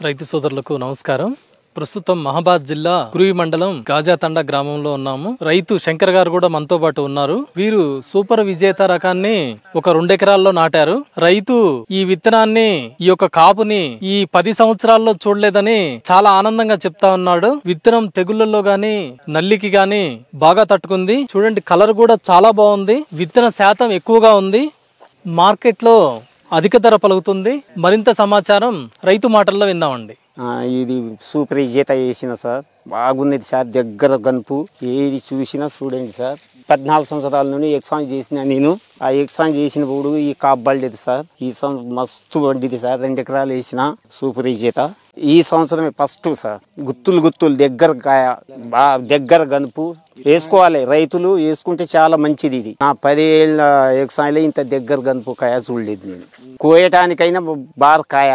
రైతు సోదరులకు నమస్కారం. ప్రస్తుతం మహాబాద్ జిల్లా కురువి మండలం గాజాతండ గ్రామంలో ఉన్నాము. రైతు శంకర్ గారు కూడా మనతో పాటు ఉన్నారు. వీరు సూపర్ విజేత రకాన్ని ఒక 2 ఎకరాల్లో నాటారు. రైతు ఈ విత్తనాన్ని, ఈ యొక్క కాపుని ఈ 10 సంవత్సరాల్లో చూడలేదని చాలా ఆనందంగా చెప్తా ఉన్నాడు. విత్తనం తెగుళ్లలో గాని నల్లికి గాని బాగా తట్టుకుంది. చూడండి, కలర్ కూడా చాలా బాగుంది. విత్తన శాతం ఎక్కువగా ఉంది. మార్కెట్ లో అధిక ధర పలుకుతుంది. మరింత సమాచారం రైతు మాటల్లో విందామండి. ఇది సూపర్ విజేత వేసిన సార్, బాగున్నది సార్. దగ్గర గనుపు ఏది చూసినా చూడండి సార్. 14 సంవత్సరాల నుండి ఎక్సామ్ చేసిన నేను. ఆ ఎక్సామ్ చేసినప్పుడు ఈ కాపు పడలేదు సార్. ఈ సంవత్సరం మస్తు పండిది సార్. 2 ఎకరాలు వేసిన సూపర్ విజేత. ఈ సంవత్సరమే ఫస్ట్ సార్. గుత్తులు దగ్గర కాయ, దగ్గర గనుపు వేసుకోవాలి. రైతులు వేసుకుంటే చాలా మంచిది. ఇది నా 10 ఏళ్ళ ఎక్సామ్లో ఇంత దగ్గర గనుపు కాయ చూడలేదు నేను. కోయటానికైనా బాగా కాయ,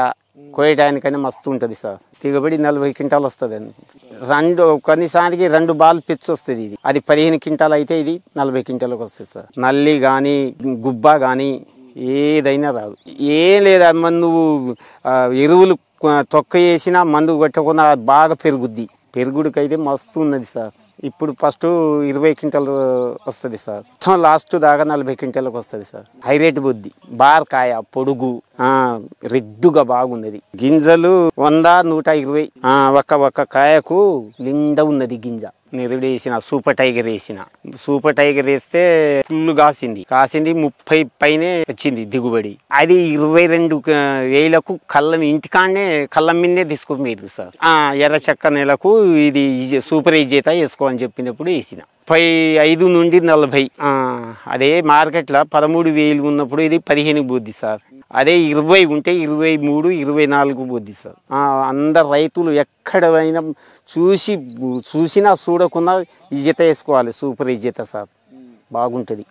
కోయటానికైనా మస్తు ఉంటుంది సార్. దిగుబడి 40 క్వింటాలు వస్తుంది అండి. కొన్నిసారికి 2 బాల్ పిచ్చి వస్తుంది. ఇది అది 15 క్వింటాలు అయితే ఇది 40 క్వింటాలకు వస్తుంది సార్. నల్లి కానీ గుబ్బ కానీ ఏదైనా రాదు. ఏం లేదా, నువ్వు ఎరువులు తొక్క వేసినా మందు కొట్టకుండా బాగా పెరుగుద్ది. పెరుగుడికైతే మస్తు ఉన్నది సార్. ఇప్పుడు ఫస్ట్ 20 క్వింటాలు వస్తుంది సార్. లాస్ట్ దాకా 40 క్వింటాలకు వస్తుంది సార్. హైరేట్ బుద్ధి, బార్కాయ పొడుగు, రెడ్డుగా బాగున్నది. గింజలు 100, 120 ఒక్క కాయకు నిండా ఉన్నది గింజ. నిరుడు వేసిన సూపర్ టైగర్ వేసిన. సూపర్ టైగర్ వేస్తే ఫుల్ కాసింది 30 పైనే వచ్చింది దిగుబడి. అది 22,000కు కళ్ళం ఇంటికాడనే కళ్ళం మీదే తీసుకుపోయింది సార్. ఎర్ర చెక్క నెలకు ఇది సూపర్ విజేత వేసుకోని చెప్పినప్పుడు వేసిన. 35 నుండి 40. అదే మార్కెట్లో 13,000 ఉన్నప్పుడు ఇది 15 బుద్ధి సార్. అదే 20 ఉంటే 23, 24 బుద్ధి సార్. అందరు రైతులు ఎక్కడైనా చూసినా చూడకుండా విజేత వేసుకోవాలి. సూపర్ విజేత సార్, బాగుంటుంది.